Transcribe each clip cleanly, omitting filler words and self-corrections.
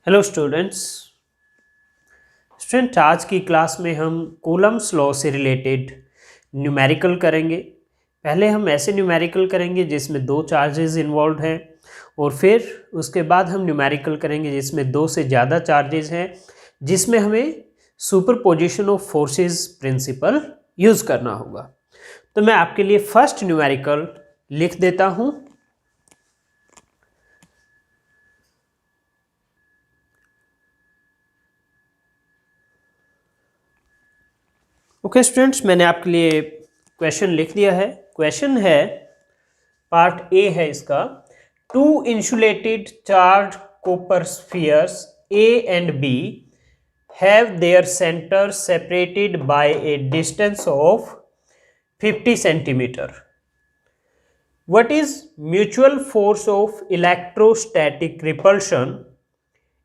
Hello student आज की class में हम कूलम्स लॉ से रिलेटेड न्यूमेरिकल करेंगे। पहले हम ऐसे न्यूमेरिकल करेंगे जिसमें दो चार्जेस इन्वॉल्व हैं और फिर उसके बाद हम न्यूमेरिकल करेंगे जिसमें दो से ज़्यादा चार्जेस हैं, जिसमें हमें superposition of forces principle use करना होगा। तो मैं आपके लिए फर्स्ट न्यूमेरिकल लिख देता हूँ। ओके स्टूडेंट्स, मैंने आपके लिए क्वेश्चन लिख दिया है। क्वेश्चन है, पार्ट ए है इसका। Two insulated charge copper spheres A and B have their centre separated by a distance of 50 centimetre. What is mutual force of electrostatic repulsion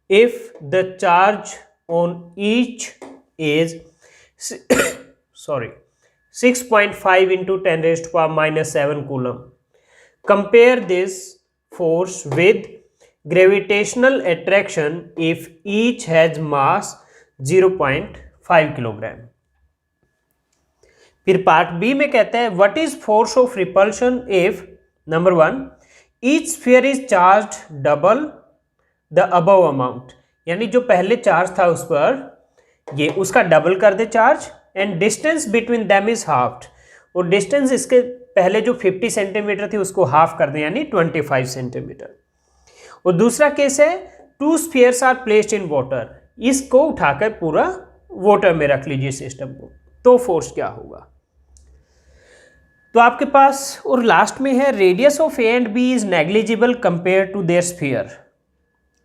if the charge on each is 6.5 into 10 raised to power minus 7 coulomb. Compare this force with gravitational attraction if each has mass 0.5 kilogram. फिर part B में कहते हैं what is force of repulsion if number 1 each sphere is charged double the above amount, यानी जो पहले charge था उस पर ये उसका डबल कर they charge, and distance between them is halved, और डिस्टेंस इसके पहले जो 50 सेंटीमीटर थी उसको हाफ कर दे यानी 25 सेंटीमीटर। और दूसरा केस है two spheres are placed in water, इसको उठाकर पूरा वाटर में रख लीजिए सिस्टम को, तो फोर्स क्या होगा। तो आपके पास और लास्ट में है radius of A and B is negligible compare to their sphere,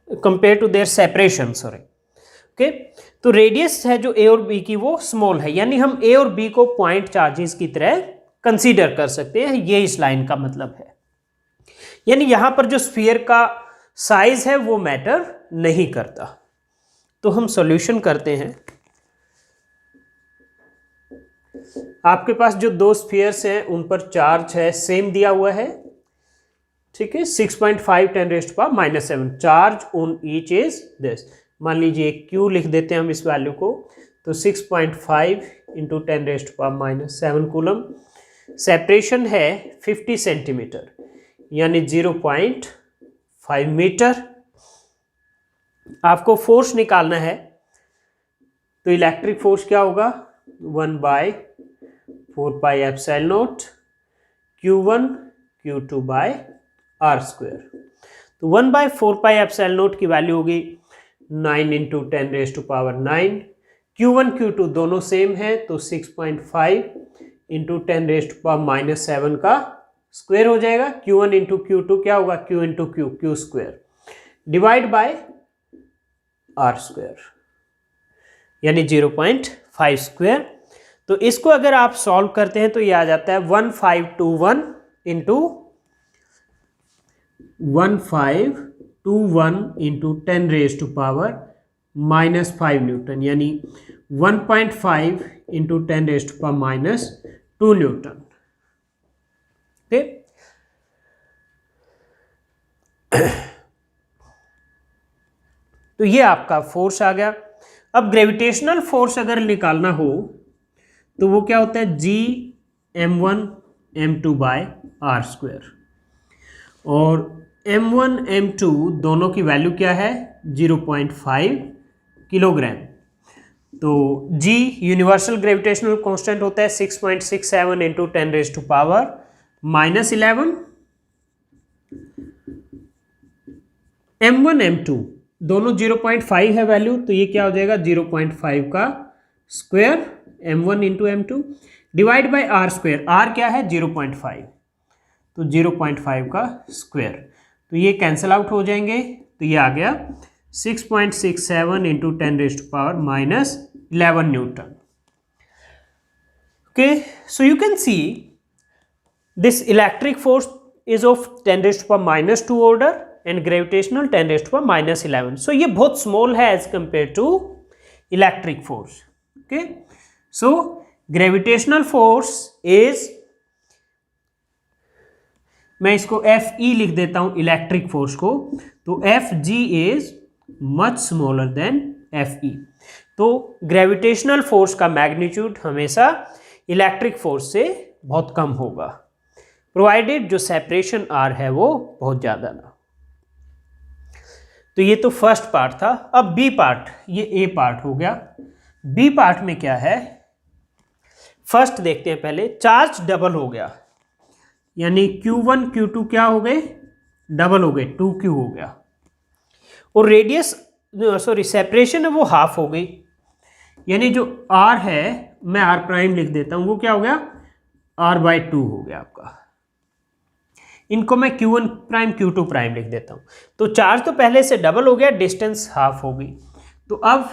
compare to their separation, sorry. Okay, तो रेडियस है जो ए और बी की वो स्मॉल है, यानी हम ए और बी को पॉइंट चार्जेस की तरह कंसीडर कर सकते हैं। ये इस लाइन का मतलब है, यानी यहां पर जो स्फीयर का साइज है वो मैटर नहीं करता। तो हम सॉल्यूशन करते हैं। आपके पास जो दो स्फीयर्स हैं उन पर चार्ज है सेम दिया हुआ है, ठीक है, 6.5 10 raised to power minus 7, charge on each is this. मान लीजिए Q लिख देते हैं हम इस वैल्यू को, तो 6.5 into 10 raised to power minus 7 coulomb. Separation है 50 सेंटीमीटर यानी 0.5 मीटर। आपको फोर्स निकालना है, तो इलेक्ट्रिक फोर्स क्या होगा 1/4 pi epsilon naught Q1 Q2 by r square. तो 1/4 पाई एप्सिलॉन नॉट की वैल्यू होगी 9 into 10 raise to power 9। Q1 Q2 दोनों सेम है, तो 6.5 into 10 raise to power minus 7 का स्क्वायर हो जाएगा। Q1 इंटू Q2 क्या होगा Q into Q square divide by r square यानी 0.5 स्क्वायर। तो इसको अगर आप सॉल्व करते हैं तो ये आ जाता है 1521 into 1521 into 10 raise to power minus 5 newton, यानी 1.5 into 10 raise to power minus 2 newton. ठीक, तो ये आपका फोर्स आ गया। अब ग्रेविटेशनल फोर्स अगर निकालना हो तो वो क्या होता है Gm1 m2 bye r square, और m1 m2 दोनों की वैल्यू क्या है 0.5 किलोग्राम। तो G यूनिवर्सल ग्रेविटेशनल कांस्टेंट होता है 6.67 into 10 raise to power minus 11। m1 m2 दोनों 0.5 है वैल्यू, तो ये क्या हो जाएगा 0.5 का square m1 into m2 divide by r square. R क्या है 0.5, तो 0.5 का स्क्वायर, तो ये कैंसिल आउट हो जाएंगे। तो ये आ गया 6.67 into 10 raise to power minus 11 newton. Okay, so you can see this electric force is of 10 raise to power minus 2 order and gravitational 10 raise to power minus 11। So ये बहुत स्मॉल है as compare to electric force. Okay, so gravitational force is, मैं इसको Fe लिख देता हूं electric force को, तो Fg is much smaller than Fe। तो ग्रेविटेशनल फोर्स का मैग्नीट्यूड हमेशा इलेक्ट्रिक फोर्स से बहुत कम होगा, प्रोवाइडेड जो सेपरेशन आर है वो बहुत ज़्यादा ना। तो ये तो फर्स्ट पार्ट था। अब बी पार्ट, ये ए पार्ट हो गया। बी पार्ट में क्या है, फर्स्ट देखते हैं पहले। चार्ज डबल हो गया, यानी Q1 Q2 क्या हो गए, डबल हो गए, 2Q हो गया। और रेडियस सॉरी सेपरेशन है वो हाफ हो गई, यानी जो R है मैं R प्राइम लिख देता हूं, वो क्या हो गया R/2 हो गया आपका। इनको मैं Q1 प्राइम Q2 प्राइम लिख देता हूं। तो चार्ज तो पहले से डबल हो गया, डिस्टेंस हाफ हो गई। तो अब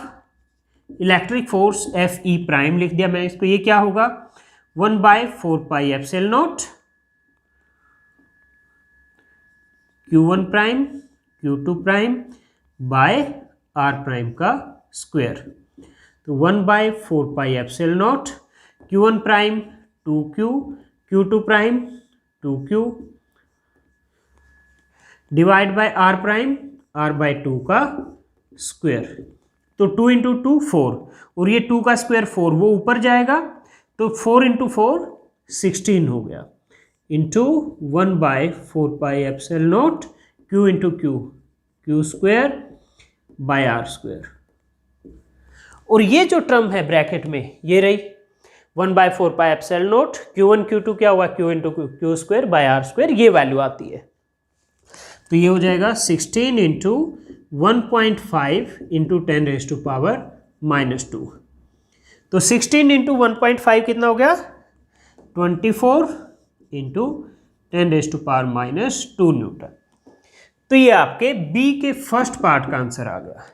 इलेक्ट्रिक फोर्स Fe प्राइम लिख दिया मैंने इसको, ये क्या होगा 1/4πε0 Q1 prime Q2 prime by R prime का स्क्वायर। तो 1/4πε0 Q1 prime 2Q, Q2 prime 2Q divide by R prime R/2 का स्क्वायर। तो 2 × 2 4, और ये 2 का स्क्वायर 4 वो ऊपर जाएगा, तो 4 × 4 16 हो गया, into 1/4πε0 Q × Q square by R square. और ये जो टर्म है ब्रैकेट में ये रही 1/4πε0 Q1 Q2 क्या हुआ Q × Q square by R square, ये वैल्यू आती है। तो ये हो जाएगा 16 × 1.5 × 10⁻⁻²। तो 16 × 1.5 कितना हो गया 24 × 10⁻⁻² न्यूटन। तो ये आपके बी के फर्स्ट पार्ट का आंसर आ गया।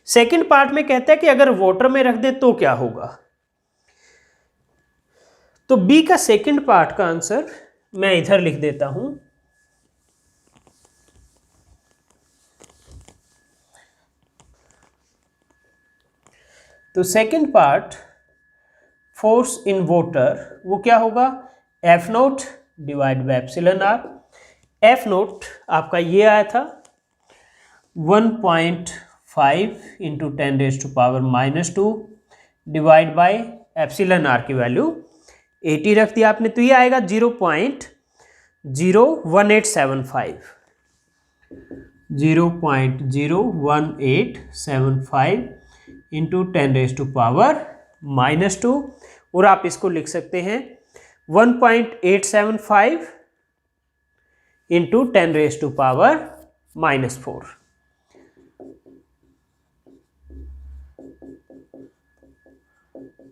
सेकंड पार्ट में कहता है कि अगर वाटर में रख दे तो क्या होगा। तो बी का सेकंड पार्ट का आंसर मैं इधर लिख देता हूं। तो second part force in water वो क्या होगा F0 divide by εr। F0 आपका ये आया था 1.5 × 10⁻⁻² डिवाइड बाय εr की वैल्यू 80 रख दिया आपने, तो ये आएगा 0.01875 × 10⁻⁻², और आप इसको लिख सकते हैं 1.875 × 10⁻⁻⁴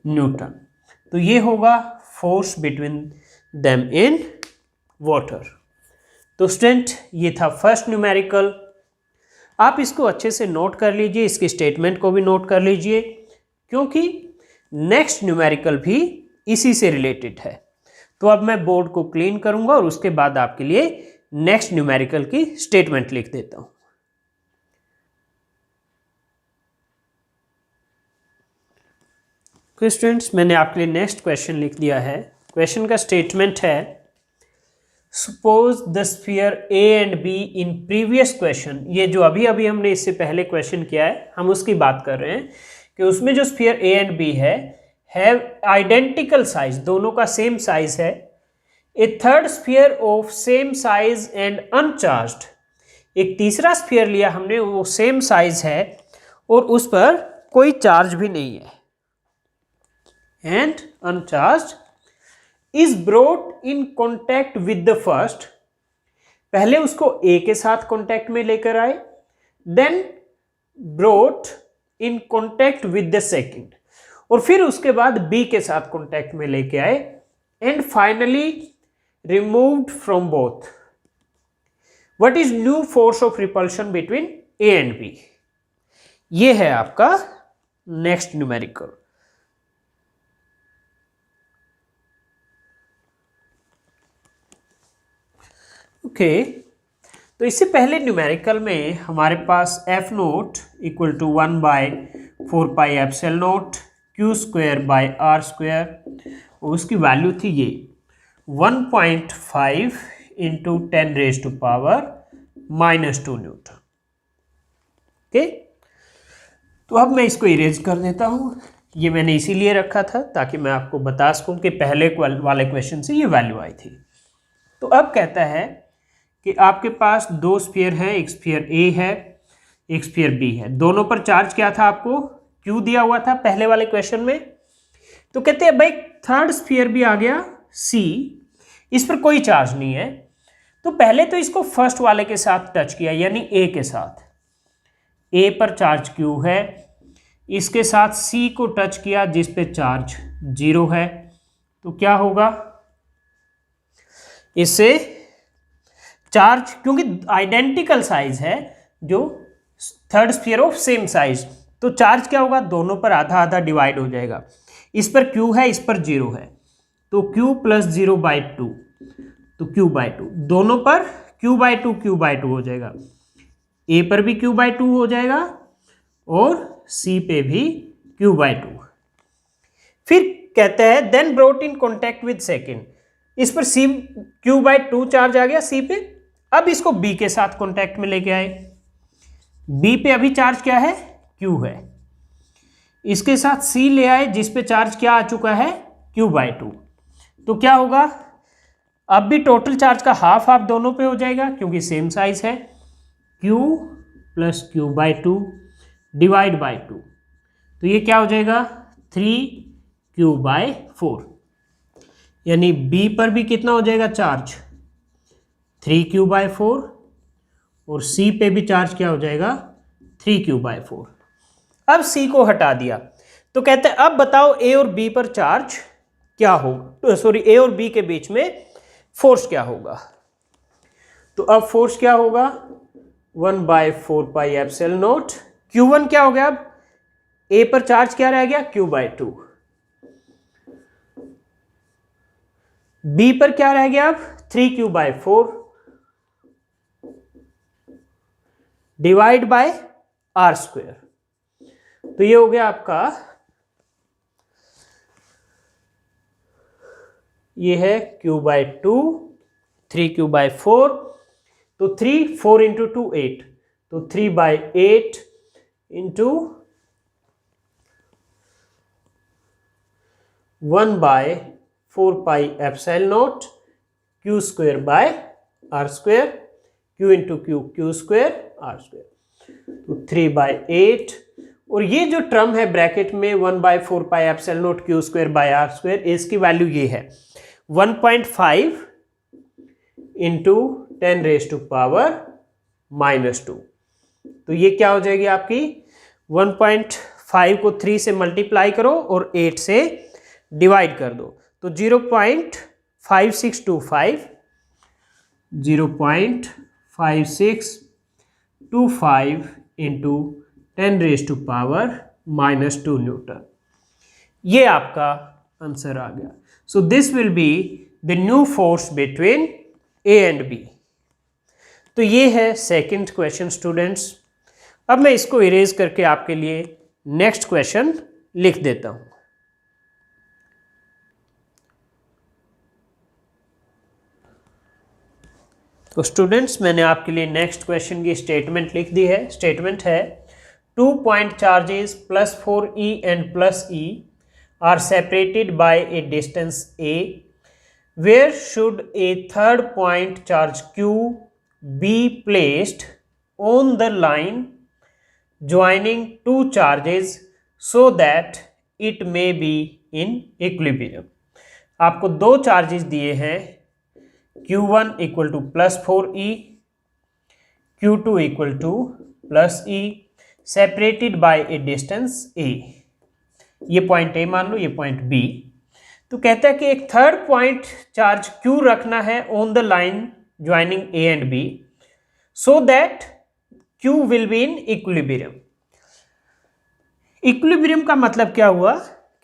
न्यूटन। तो ये होगा force between them in water. तो स्टूडेंट ये था फर्स्ट न्यूमेरिकल। आप इसको अच्छे से नोट कर लीजिए, इसकी स्टेटमेंट को भी नोट कर लीजिए, क्योंकि नेक्स्ट न्यूमेरिकल भी इसी से रिलेटेड है। तो अब मैं बोर्ड को क्लीन करूंगा और उसके बाद आपके लिए नेक्स्ट न्यूमेरिकल की स्टेटमेंट लिख देता हूं। स्टूडेंट्स मैंने आपके लिए नेक्स्ट क्वेश्चन लिख दिया है। क्वेश्चन का स्टेटमेंट है suppose the sphere A and be in previous question. ये जो अभी अभी हमने इससे पहले क्वेश्चन किया है हम उसकी बात कर रहे हैं कि उसमें जो स्फीयर ए एंड बी है हैव आइडेंटिकल साइज, दोनों का सेम साइज है। A third sphere of same size and uncharged, एक तीसरा स्फीयर लिया हमने वो सेम साइज है और उस पर कोई चार्ज भी नहीं है, and uncharged is brought in contact with the first. पहले उसको ए के साथ कॉन्टैक्ट में लेकर आए, then brought in contact with the second, और फिर उसके बाद बी के साथ कॉन्टैक्ट में लेके आए, and finally removed from both. What is new force of repulsion between A and B. ये है आपका नेक्स्ट न्यूमेरिकल। ओके, तो इससे पहले न्यूमेरिकल में हमारे पास F0 = 1/4πε0 Q square by R square, और उसकी वैल्यू थी ये 1.5 × 10⁻⁻² न्यूटन। ओके, तो अब मैं इसको इरेज कर देता हूँ। ये मैंने इसीलिए रखा था ताकि मैं आपको बता सकूँ कि पहले वाले क्वेश्चन से ये वैल्यू आई थी। तो अब कहता है कि आपके पास दो स्फीयर हैं, एक स्फीयर ए है, एक स्फीयर बी है। दोनों पर चार्ज क्या था, आपको क्यू दिया हुआ था पहले वाले क्वेश्चन में। तो कहते हैं भाई थर्ड स्फीयर भी आ गया सी, इस पर कोई चार्ज नहीं है। तो पहले तो इसको फर्स्ट वाले के साथ टच किया, यानी ए के साथ। ए पर चार्ज क्यू है, इसके साथ सी को टच किया जिस पे चार्ज 0 है। तो क्या होगा, इससे चार्ज, क्योंकि आइडेंटिकल साइज है, जो third sphere of same size, तो चार्ज क्या होगा, दोनों पर आधा आधा डिवाइड हो जाएगा। इस पर q है, इस पर 0 है, तो q + 0/2, तो q/2, दोनों पर q/2 हो जाएगा। a पर भी q/2 हो जाएगा और c पे भी q/2। फिर कहते हैं then brought in contact with second, इस पर c q/2 चार्ज आ गया c पे। अब इसको b के साथ कॉन्टैक्ट में लेके आए, b पे अभी चार्ज क्या है, q है, इसके साथ c ले आए जिस पे चार्ज क्या आ चुका है, q/2। तो क्या होगा, अब भी टोटल चार्ज का हाफ हाफ दोनों पे हो जाएगा क्योंकि सेम साइज है, q + q/2 डिवाइड बाई 2, तो ये क्या हो जाएगा 3q/4, यानी b पर भी कितना हो जाएगा चार्ज 3q/4 और c पे भी चार्ज क्या हो जाएगा 3q/4। अब c को हटा दिया, तो कहते हैं अब बताओ a और b पर चार्ज क्या हो, सॉरी a और b के बीच में फोर्स क्या होगा। तो अब फोर्स क्या होगा 1/4πε0, q1 क्या हो गया, अब a पर चार्ज क्या रह गया q/2, b पर क्या रह गया अब 3q/4 डिवाइड बाय r²। तो ये हो गया आपका, ये है q/2 3q/4, तो 3 4 × 2 8, तो 3/8 into 1/4πε0 q²/r², q × q² r², तो 3/8। और ये जो टर्म है ब्रैकेट में 1/4πε0 q²/r², इसकी वैल्यू ये है 1.5 × 10⁻⁻²। तो ये क्या हो जाएगी आपकी 1.5 को 3 से मल्टीप्लाई करो और 8 से डिवाइड कर दो, तो 0.5625 × 10⁻⁻² न्यूटन। ये आपका आंसर आ गया। So this will be the new force between A and B. तो ये है सेकंड क्वेश्चन स्टूडेंट्स। अब मैं इसको इरेज करके आपके लिए नेक्स्ट क्वेश्चन लिख देता हूं। तो स्टूडेंट्स मैंने आपके लिए नेक्स्ट क्वेश्चन की स्टेटमेंट लिख दी है। स्टेटमेंट है 2 point charges +4e and +e are separated by a distance a. Where should a third point charge q be placed on the line joining two charges so that it may be in equilibrium? आपको दो charges दिए हैं, q1 = +4e, q2 = +e, separated by a distance a। ये point a मान लो, ये point b। तो कहता है कि एक थर्ड पॉइंट चार्ज q रखना है on the line joining a and b so that q will be in equilibrium. Equilibrium का मतलब क्या हुआ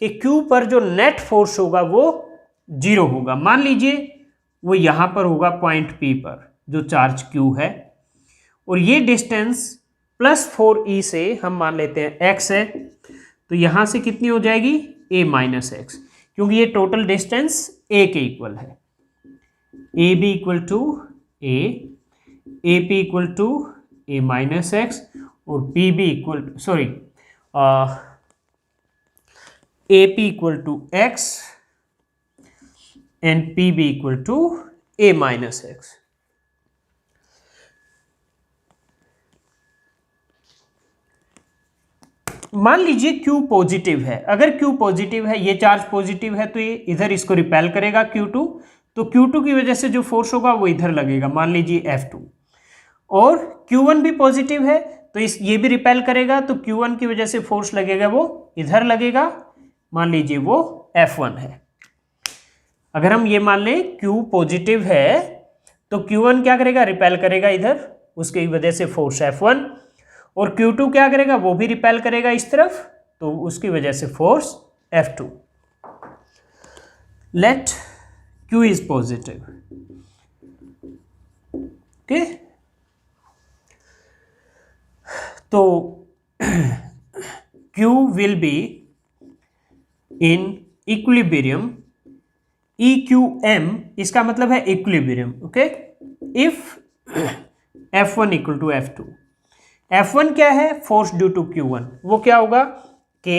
कि q पर जो नेट फोर्स होगा वो 0 होगा। मान लीजिए वो यहां पर होगा पॉइंट p पर जो चार्ज q है, और ये डिस्टेंस +4e से हम मान लेते हैं x है, तो यहां से कितनी हो जाएगी a - x, क्योंकि ये टोटल डिस्टेंस a के इक्वल है। ab = a, ap = a - x और P B equal sorry A P equal to x and P B equal to A minus x. मान लीजिए Q पॉजिटिव है, अगर Q पॉजिटिव है, ये चार्ज पॉजिटिव है, तो ये इधर इसको रिपेल करेगा Q2, तो Q2 की वजह से जो फोर्स होगा वो इधर लगेगा, मान लीजिए F2। और Q1 भी पॉजिटिव है तो ये भी रिपेल करेगा, तो Q1 की वजह से फोर्स लगेगा वो इधर लगेगा, मान लीजिए वो F1 है। अगर हम ये मान लें Q पॉजिटिव है तो Q1 क्या करेगा, रिपेल करेगा इधर, उसकी वजह से फोर्स F1, और Q2 क्या करेगा, वो भी रिपेल करेगा इस तरफ, तो उसकी वजह से force F2। Let Q is positive, okay. तो Q will be in equilibrium, EQM इसका मतलब है equilibrium, okay, if F1 equal to F2। F1 क्या है, फोर्स ड्यू टू Q1, वो क्या होगा, K,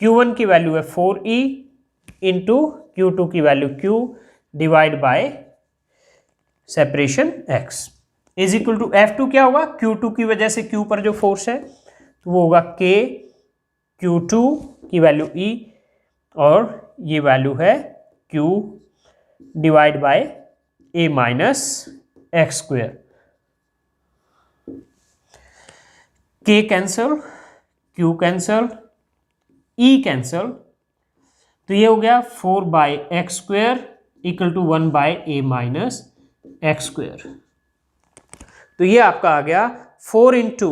Q1 की वैल्यू है 4E इंटू Q2 की value Q divide by separation X is equal to F2 क्या होगा, Q2 की वजह से Q पर जो फोर्स है तो वो होगा K Q2 की वैल्यू E, और ये वैल्यू है Q divide by A minus x square. K cancel, Q cancel, E cancel, तो ये हो गया 4 by x square equal to 1 by A minus x square. तो ये आपका आ गया 4 इंटू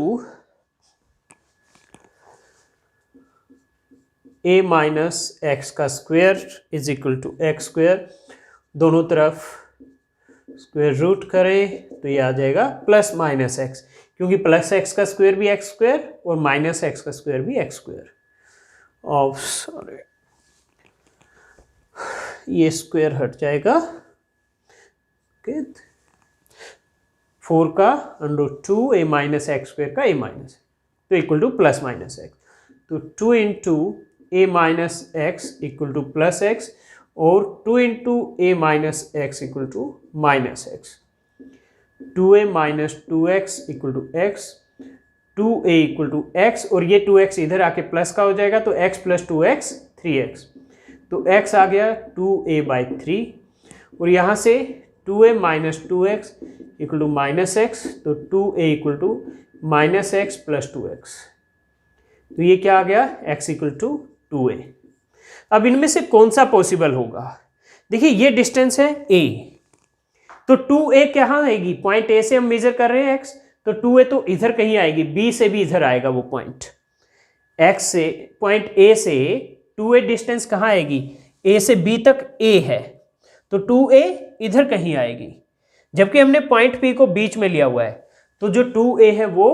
A माइनस एक्स का square is equal to x square, दोनों तरफ स्क्वेयर रूट करें तो ये आ जाएगा प्लस माइनस एक्स, क्योंकि प्लस एक्स का स्क्वायर भी एक्स स्क्वायर और माइनस एक्स का स्क्वायर भी एक्स स्क्वायर ऑफ, सॉरी ये स्क्वायर हट जाएगा, ओके, 4 का under 2 A minus x square का A माइनस, तो equal to plus minus x, तो 2 into A minus x equal to plus x, और 2 into A minus x equal to minus x, 2A minus 2x equal to x, 2A equal to x, और ये 2x इधर आके plus का हो जाएगा, तो x प्लस 2x 3x, तो x आ गया 2A बाई 3, और यहाँ से 2A minus 2x equal to minus x, तो 2A equal to minus x plus 2x, तो ये क्या आ गया, x इक्वल टू 2A। अब इनमें से कौन सा पॉसिबल होगा, देखिए ये डिस्टेंस है A, तो 2A कहाँ आएगी, पॉइंट A से हम मेजर कर रहे हैं x, तो 2A तो इधर कहीं आएगी, B से भी इधर आएगा वो पॉइंट, x से पॉइंट A से 2A डिस्टेंस कहाँ आएगी, A से B तक A है, तो 2A इधर कहीं आएगी, जबकि हमने पॉइंट P को बीच में लिया हुआ है, तो जो 2A है वो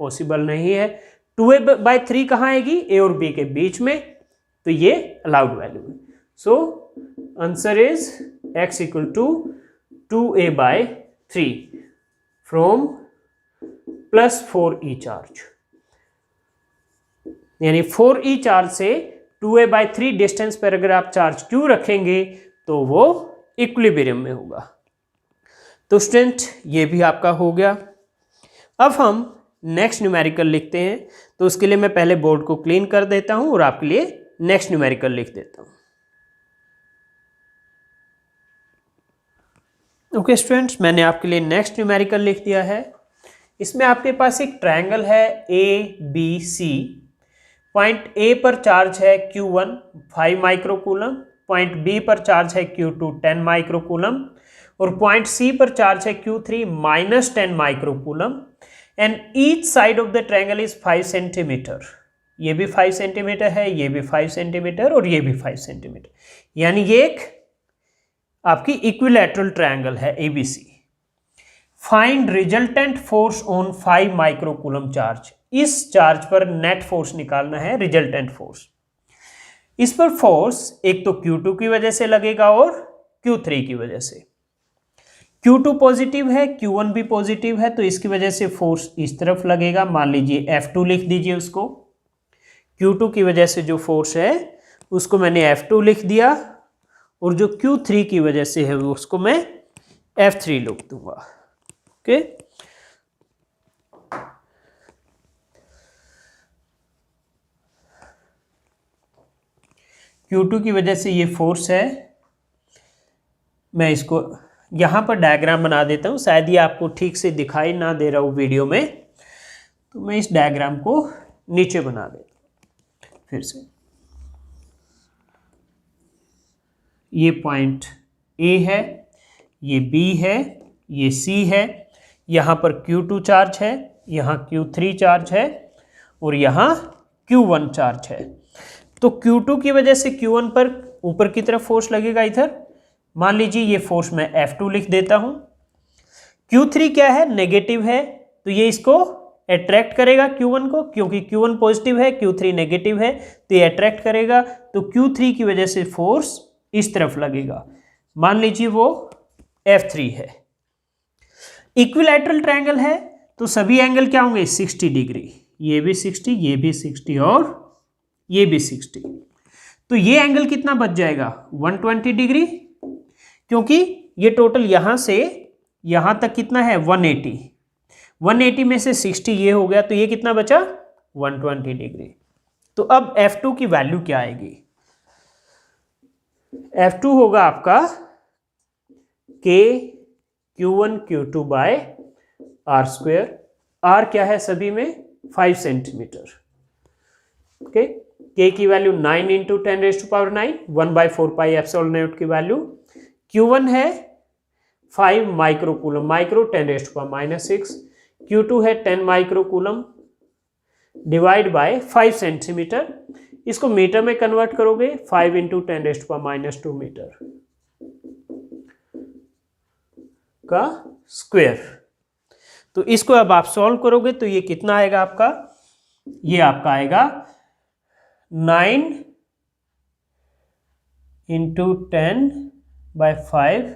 पॉसिबल नहीं है। 2A बाई 3 कहाँ आएगी, A और B के बीच में, तो ये अलाउड वैल्यू है। So answer is x equal to 2A by 3 from plus 4E charge, यानी 4E चार्ज से 2A बाई 3 डिस्टेंस पर अगर आप चार्ज Q रखेंगे तो वो इक्विलिब्रियम में होगा। तो स्टूडेंट ये भी आपका हो गया। अब हम नेक्स्ट न्यूमेरिकल लिखते हैं, तो उसके लिए मैं पहले बोर्ड को क्लीन कर देता हूं और आपके लिए नेक्स्ट न्यूमेरिकल लिख देता हूं। ओके स्टूडेंट्स, मैंने आपके लिए नेक्स्ट न्यूमेरिकल लिख दिया है। इसमें आपके पास एक ट्रायंगल है ABC, पॉइंट A पर चार्ज है Q1 5 माइक्रोकूलम, पॉइंट B पर चार्ज है Q2 10 माइक्रोकूलम, और पॉइंट C पर चार्ज है Q3 minus 10 microcoulomb, and each side of the triangle is 5 centimetre. ये भी 5 सेंटीमीटर है, ये भी 5 सेंटीमीटर, और ये भी 5 सेंटीमीटर, यानी ये एक आपकी इक्विलैटरल ट्रायंगल है ABC। Find resultant force on 5 microcoulomb charge, इस चार्ज पर नेट फोर्स निकालना है, रिजल्टेंट फोर्स। इस पर फोर्स एक तो Q2 की वजह से लगेगा और Q3 की वजह से। Q2 पॉजिटिव है, Q1 भी पॉजिटिव है, तो इसकी वजह से फोर्स इस तरफ लगेगा। मान लीजिए F2 लिख दीजिए उसको। Q2 की वजह से जो फोर्स है उसको मैंने F2 लिख दिया, और जो Q3 की वजह से है उसको मैं F3 लिख दूंगा। ओके, Q2 की वजह से ये फोर्स है। मैं इसको यहाँ पर डायग्राम बना देता हूँ, शायद ये आपको ठीक से दिखाई ना दे रहा हूँ वीडियो में, तो मैं इस डायग्राम को नीचे बना देता हूँ फिर से। ये पॉइंट A है, ये B है, ये C है, यहाँ पर Q2 चार्ज है, यहाँ Q3 चार्ज है, और यहाँ Q1 चार्ज है। तो Q2 की वजह से Q1 पर ऊपर की तरफ फोर्स लगेगा इधर। मान लीजिए ये फोर्स मैं F2 लिख देता हूँ। Q3 क्या है, नेगेटिव है, तो ये इसको अट्रैक्ट करेगा Q1 को, क्योंकि Q1 पॉजिटिव है, Q3 नेगेटिव है, तो ये अट्रैक्ट करेगा। तो Q3 की वजह से फोर्स इस तरफ लगेगा। मान लीजिए वो F3 है। इक्विलैटरल ट्रायंगल है, तो सभी एंगल क्या होंगे, 60 डिग्री। ये भी 60, ये भी 60, और ये भी 60। तो ये एंगल कितना बच जाएगा, 120 डिग्री, क्योंकि ये टोटल यहां से यहां तक कितना है, 180। 180 में से 60 ये हो गया, तो ये कितना बचा, 120 डिग्री। तो अब F2 की वैल्यू क्या आएगी, F2 होगा आपका K Q1 Q2 by R square. R क्या है सभी में, 5 सेंटीमीटर। ओके, K की value 9 into 10⁻⁹, 1/4 pi epsilon naught की वैल्यू। Q1 है 5 माइक्रोकूलम, माइक्रो 10⁻⁻6। Q2 है 10 माइक्रोकूलम डिवाइड बाय 5 सेंटीमीटर। इसको मीटर में कन्वर्ट करोगे, 5 इंटू 10⁻⁻2 मीटर का स्क्वायर। तो इसको अब आप सॉल्व करोगे तो ये कितना आएगा आपका, ये आपका आएगा 9 इंटू 10/5,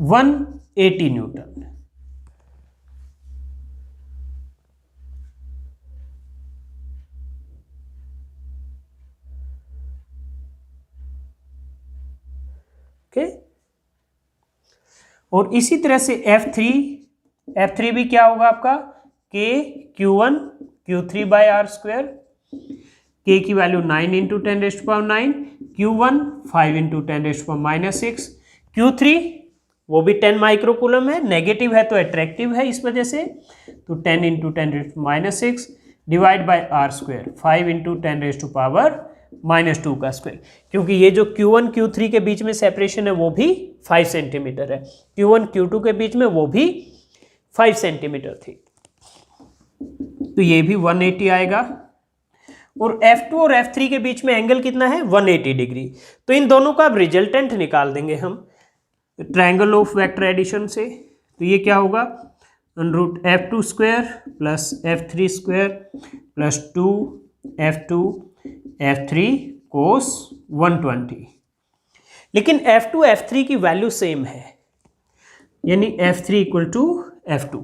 180 न्यूटन। ओके, और इसी तरह से F3 भी क्या होगा आपका, K Q1 Q3 by R square. K की value 9 into 10⁻⁹, Q1 5 into 10⁻⁻6, Q3 वो भी 10 माइक्रोकूलम है, नेगेटिव है तो अट्रैक्टिव है इस वजह से, तो 10 into 10⁻⁻6 divide by R square, 5 into 10⁻⁻2 का स्क्वायर, क्योंकि ये जो Q1 Q3 के बीच में सेपरेशन है वो भी 5 सेंटीमीटर है, Q1 Q2 के बीच में वो भी 5 सेंटीमीटर थी, तो ये भी 180 आएगा। और F2 और F3 के बीच में एंगल कितना है, 180 डिग्री। तो इन दोनों का अब रिजल्टेंट निकाल देंगे हम ट्रायंगल ऑफ वेक्टर एडिशन से। तो ये क्या होगा, √F2 square plus F3 square plus 2F2 F3 कोस 120। लेकिन F2 F3 की वैल्यू सेम है, यानी F3 इक्वल टू F2,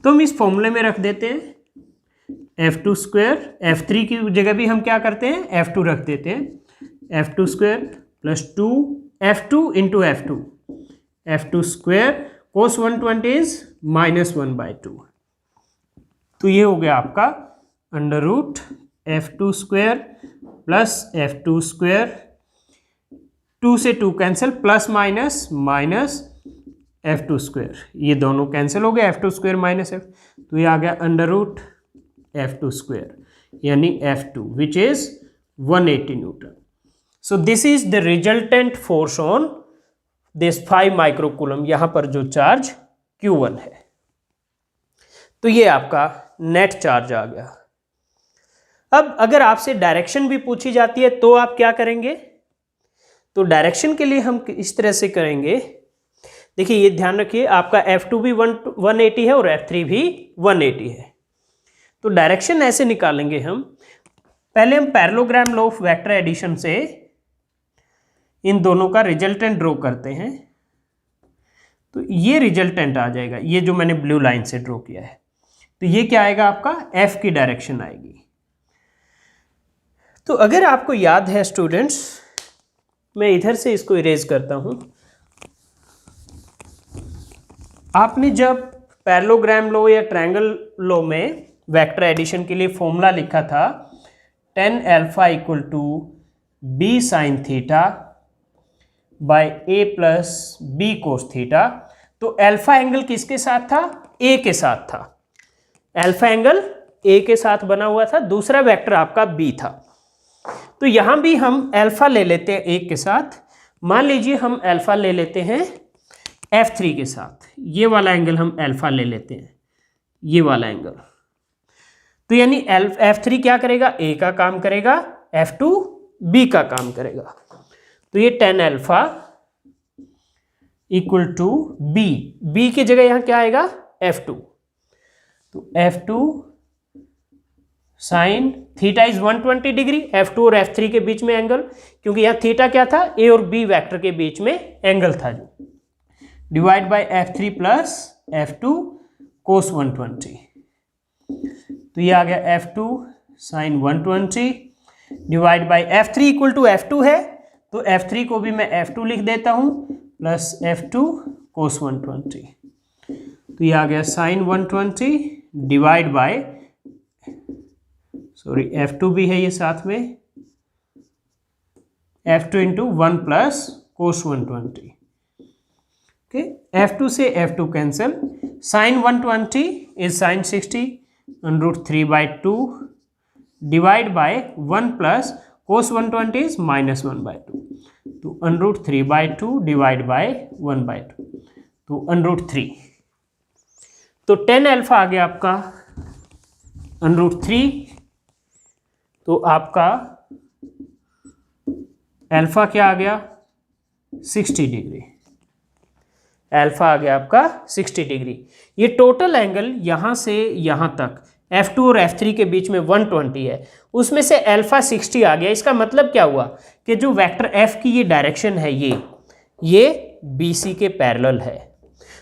तो हम इस फॉर्मूले में रख देते हैं F2 स्क्वायर। F3 की जगह भी हम क्या करते हैं, F2 रख देते हैं, F2 square plus 2F2 into F2 square cos 120 is -1/2। तो ये हो गया आपका √F2 square plus F2 square, 2 से 2 cancel, plus minus F2 square, ये दोनों कैंसिल हो गए, F2 स्क्वायर माइनस F, तो ये आ गया √F2 स्क्वायर, यानी F2 which is 180 Newton. So this is the resultant force on this 5 microcoulomb, यहां पर जो चार्ज Q1 है। तो ये आपका नेट चार्ज आ गया। अब अगर आपसे डायरेक्शन भी पूछी जाती है तो आप क्या करेंगे, तो डायरेक्शन के लिए हम इस तरह से करेंगे, देखिए ये ध्यान रखिए, आपका F2 भी 180 है और F3 भी 180 है। तो डायरेक्शन ऐसे निकालेंगे हम, पहले हम parallelogram law of vector addition से इन दोनों का रिजल्टेंट ड्रॉ करते हैं तो ये रिजल्टेंट आ जाएगा, ये जो मैंने ब्लू लाइन से ड्रॉ किया है। तो ये क्या आएगा आपका, एफ की डायरेक्शन आएगी। तो अगर आपको याद है स्टूडेंट्स, मैं इधर से इसको इरेज करता हूं। आपने जब पैरेललोग्राम लो या ट्रायंगल लो में वेक्टर एडिशन के लिए फॉर्मूला लिखा था tan alpha equal to B sine theta by A plus B cos theta, तो अल्फा एंगल किसके साथ था, ए के साथ था। अल्फा एंगल ए के साथ बना हुआ था, दूसरा वेक्टर आपका बी था। तो यहां भी हम अल्फा ले लेते हैं एक के साथ। मान लीजिए हम अल्फा ले लेते हैं F3 के साथ, ये वाला एंगल हम अल्फा ले लेते हैं, ये वाला एंगल। तो यानी F3 क्या करेगा, A का काम करेगा, F2 B का काम करेगा। तो ये tan alpha equal to B की जगह यहां क्या आएगा, F2। तो F2 sine theta is 120 degree, F2 और F3 के बीच में एंगल, क्योंकि यहां थीटा क्या था, A और B वेक्टर के बीच में एंगल था, जो divide by F3 plus F2 कोस 120। तो ये आ गया F2 sine 120 divide by F3 equal to F2 है, तो F3 को भी मैं F2 लिख देता हूं प्लस F2 कोस 120। तो ये आ गया sign 120 divide bye, sorry F2 भी है ये साथ में, F2 into 1 plus cos 120। Okay, F2 से F2 cancel, sine 120 is sine 60 √3/2 divide by 1 plus cos 120 is -1/2, तो √3/2 डिवाइड बाय 1/2, तो √3। तो tan अल्फा आ गया आपका √3। तो आपका अल्फा क्या आ गया, 60 डिग्री। अल्फा आ गया आपका 60 डिग्री। ये टोटल एंगल यहां से यहां तक F2 और F3 के बीच में 120 है, उसमें से अल्फा 60 आ गया। इसका मतलब क्या हुआ कि जो वेक्टर F की ये डायरेक्शन है, ये BC के पैरेलल है।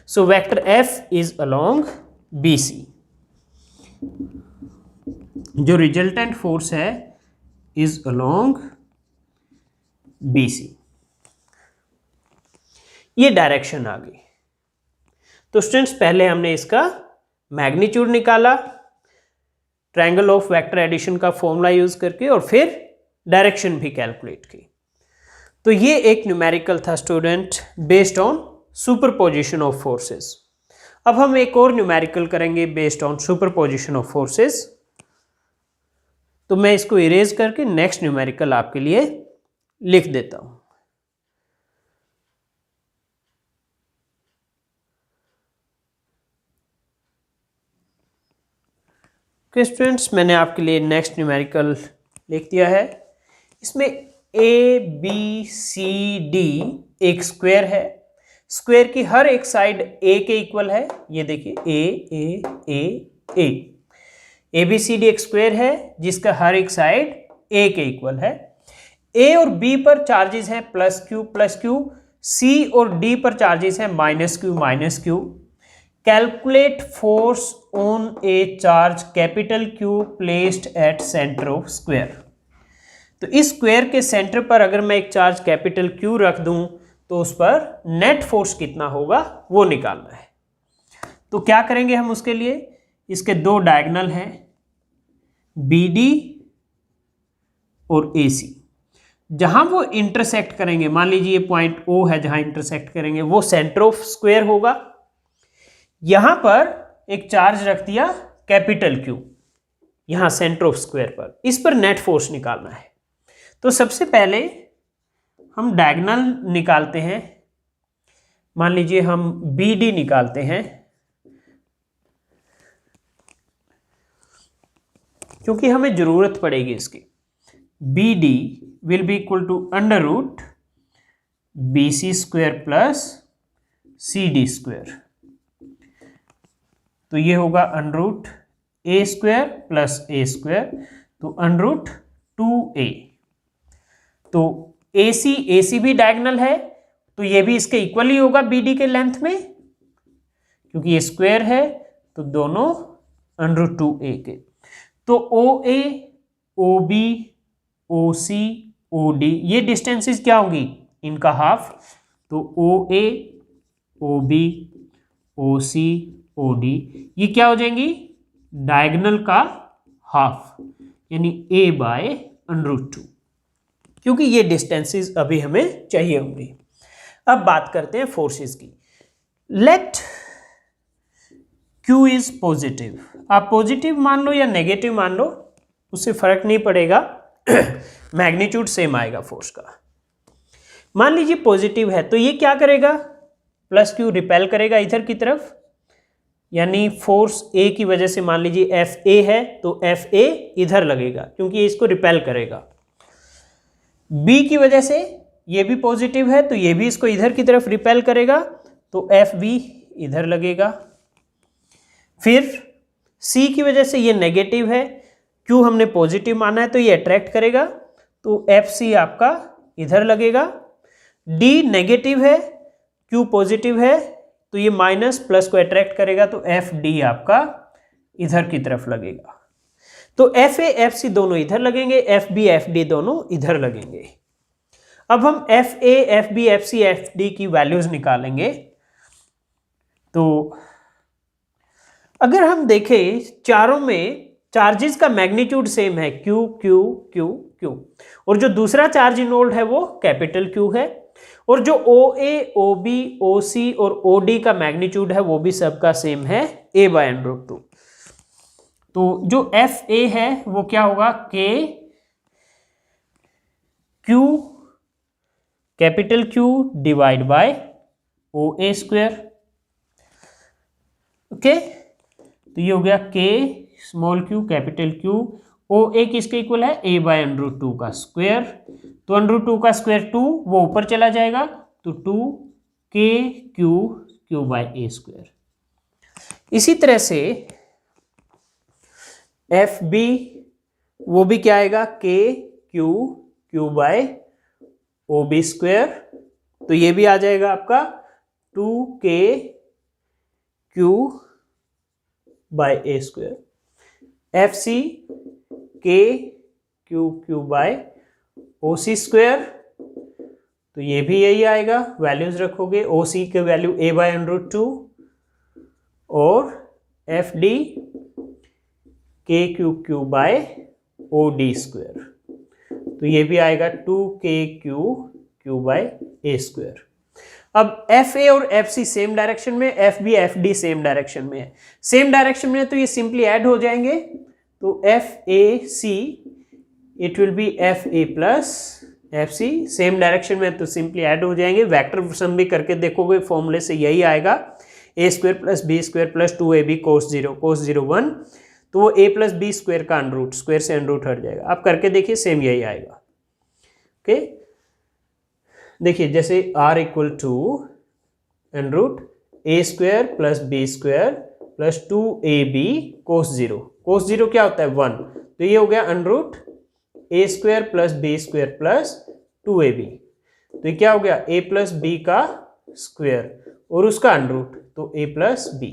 So vector F is along BC। जो रिजल्टेंट फोर्स है इज अलोंग BC। ये डायरेक्शन आ गई। तो स्टूडेंट्स पहले हमने इसका मैग्नीट्यूड निकाला ट्रायंगल ऑफ वेक्टर एडिशन का फॉर्मूला यूज करके, और फिर डायरेक्शन भी कैलकुलेट की। तो ये एक न्यूमेरिकल था student based on superposition of forces. अब हम एक और न्यूमेरिकल करेंगे based on superposition of forces. तो मैं इसको इरेज करके नेक्स्ट न्यूमेरिकल आपके लिए लिख देता हूं। ओके स्टूडेंट्स, मैंने आपके लिए नेक्स्ट न्यूमेरिकल लिख दिया है। इसमें ABCD एक स्क्वायर है। स्क्वायर की हर एक साइड A के इक्वल है। ये देखिए A ABCD एक स्क्वायर है जिसका हर एक साइड A के इक्वल है। A और B पर चार्जेस हैं +Q, C और D पर चार्जेस हैं -Q। Calculate force on A charge Q placed at centre of square. तो इस स्क्वायर के सेंटर पर अगर मैं एक चार्ज Q रख दूं तो उस पर नेट फोर्स कितना होगा वो निकालना है। तो क्या करेंगे हम उसके लिए, इसके दो डायगोनल हैं BD और AC। जहां वो इंटरसेक्ट करेंगे, मान लीजिए ये पॉइंट O है जहां इंटरसेक्ट करेंगे, वो सेंटर ऑफ स्क्वायर होगा। यहां पर एक चार्ज रख दिया Q यहां सेंटर ऑफ स्क्वायर पर, इस पर नेट फोर्स निकालना है। तो सबसे पहले हम डायगोनल निकालते हैं। मान लीजिए हम BD निकालते हैं, क्योंकि हमें जरूरत पड़ेगी इसकी। BD will be equal to √BC² plus CD²। तो ये होगा √A² प्लस A², तो √2A। तो ए सी भी डायगोनल है तो ये भी इसके इक्वल ही होगा बी डी के लेंथ में, क्योंकि ये स्क्वायर है तो दोनों √2a के। तो ओ ए, ओ बी, ओ सी, ओ डी ये डिस्टेंसेस क्या होंगी, इनका हाफ। तो ओ ए, ओ बी, ओ सी, ओ डी ये क्या हो जाएंगी, डायगोनल का हाफ, यानी a बाय √2, क्योंकि ये डिस्टेंसेस अभी हमें चाहिए होंगी। अब बात करते हैं फोर्सेस की। लेट Q इज पॉजिटिव, आप पॉजिटिव मान लो या नेगेटिव मान लो, उससे फर्क नहीं पड़ेगा, मैग्नीट्यूड सेम आएगा फोर्स का। मान लीजिए पॉजिटिव है तो ये क्या करेगा, +Q रिपेल करेगा इधर की तरफ, यानी फोर्स A की वजह से मान लीजिए FA है तो FA इधर लगेगा क्योंकि इसको रिपेल करेगा। B की वजह से ये भी पॉजिटिव है तो ये भी इसको इधर की तरफ रिपेल करेगा तो FB इधर लगेगा। फिर C की वजह से ये नेगेटिव है, Q हमने पॉजिटिव माना है तो ये अट्रैक्ट करेगा तो FC आपका इधर लगेगा। D नेगेटिव है, Q पॉजिटिव है तो ये माइनस प्लस को अट्रैक्ट करेगा तो FD आपका इधर की तरफ लगेगा। तो FA FC दोनों इधर लगेंगे, FB FD दोनों इधर लगेंगे। अब हम FA FB FC FD की वैल्यूज निकालेंगे। तो अगर हम देखें चारों में चार्जेस का मैग्नीट्यूड सेम है, Q Q Q Q, और जो दूसरा चार्ज इन्वॉल्व है वो कैपिटल Q है, और जो OA OB OC और OD का मैग्नीट्यूड है वो भी सबका सेम है A बाय √2। तो जो FA है वो क्या होगा, K Q capital Q divide bye OA square. Okay, तो ये हो गया K small q capital Q, OA किसके इक्वल है, A बाय √2 का स्क्वायर। तो √2 का स्क्वायर 2, वो ऊपर चला जाएगा तो 2KQ Q bye A square. इसी तरह से FB वो भी क्या आएगा, KQ Q by OB square. तो ये भी आ जाएगा आपका 2KQ by A square. FC KQ by OC square, तो ये भी यही आएगा, वैल्यूज रखोगे, OC के वैल्यू A बाय √2 और FD KQ by OD square, तो ये भी आएगा 2KQ बाय A स्क्वायर। अब FA और FC सेम डायरेक्शन में, FB FD सेम डायरेक्शन में है, सेम डायरेक्शन में तो ये सिंपली ऐड हो जाएंगे। तो FAC it will be FA plus FC, same direction में तो सिंपली ऐड हो जाएंगे। वेक्टर सम भी करके देखोगे फॉर्मूले से यही आएगा, A square plus B square plus 2AB cos 0 1, तो वो A प्लस B स्क्वायर का अंडरूट, स्क्वायर से अंडरूट हट जाएगा। आप करके देखिए सेम यही आएगा। ओके, देखिए जैसे R equal to √A square plus B square plus 2AB cos 0 क्या होता है 1, तो ये हो गया √A square plus B square plus 2AB, तो ये क्या हो गया A प्लस B का स्क्वायर और उसका अंडरूट, तो A प्लस B।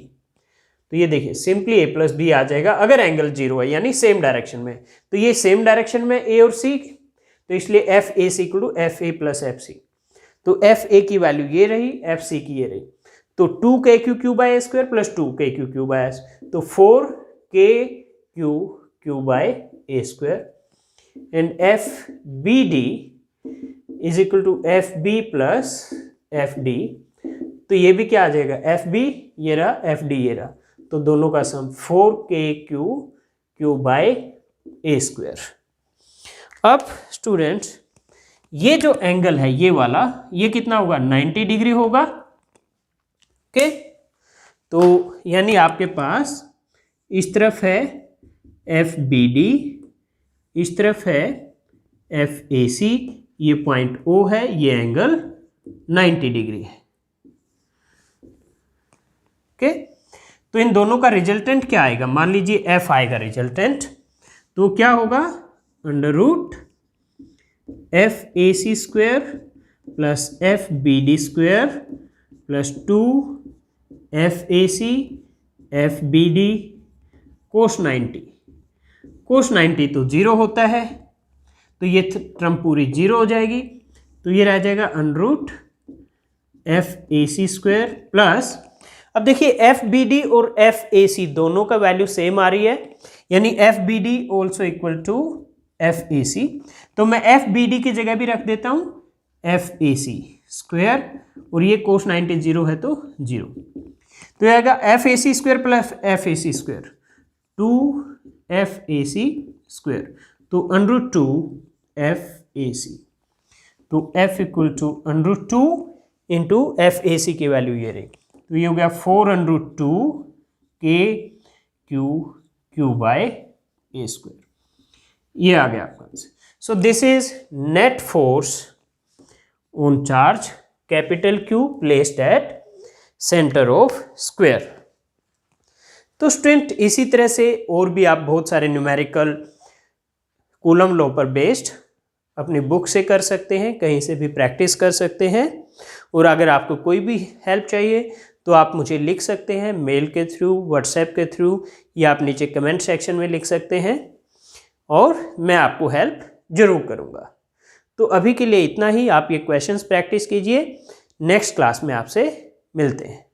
तो ये देखिए सिंपली A प्लस B आ जाएगा अगर एंगल 0 है, यानी सेम डायरेक्शन में। तो ये सेम डायरेक्शन में A और C, तो इसलिए FAC equal to FA plus FC। तो FA की वैल्यू ये रही, FC की ये रही, तो 2KQ by A square plus 2KQ by S, तो 4KQ by A square and FBD is equal to FB plus FD। तो ये भी क्या आ जाएगा, FB ये रहा, FD ये रहा, तो दोनों का सम 4KQ बाय A स्क्वायर। अब स्टूडेंट्स ये जो एंगल है ये वाला, ये कितना होगा 90 डिग्री होगा। ओके, तो यानी आपके पास इस तरफ है FBD, इस तरफ है FAC, ये पॉइंट O है, ये एंगल 90 डिग्री है। ओके, तो इन दोनों का रिजल्टेंट क्या आएगा, मान लीजिए F आएगा रिजल्टेंट, तो क्या होगा √A F A C square plus F B D square plus 2 F A C F B D cos 90। Cos 90 तो 0 होता है, तो ये टर्म पूरी 0 हो जाएगी, तो ये रह जाएगा under root F A C square plus, अब देखिए एफ बी डी और एफ ए सी दोनों का वैल्यू सेम आ रही है, यानी F B D also equal to F A C, तो मैं एफ बी डी की जगह भी रख देता हूं एफ ए सी स्क्वेयर, और ये कोस 90 0 है तो 0, तो ये आएगा F A C square plus F A C square 2 F A C square, तो अंडरूट 2 एफ ए सी, तो F equal to under root 2 into F A C की वैल्यू ये रही, तो ये हो गया 4 अंडरूट 2 के क्यू बाय ए स्क्वेयर, ये आ गया आपका answer. So this is net force on charge capital Q placed at centre of square. तो स्टूडेंट इसी तरह से और भी आप बहुत सारे न्यूमेरिकल कूलम लॉ पर बेस्ड अपनी बुक से कर सकते हैं, कहीं से भी प्रैक्टिस कर सकते हैं, और अगर आपको कोई भी हेल्प चाहिए तो आप मुझे लिख सकते हैं मेल के थ्रू, व्हाट्सएप के थ्रू, या आप नीचे कमेंट सेक्शन में लिख सकते हैं और मैं आपको हेल्प ज़रूर करूँगा। तो अभी के लिए इतना ही, आप ये क्वेश्चंस प्रैक्टिस कीजिए, नेक्स्ट क्लास में आपसे मिलते हैं।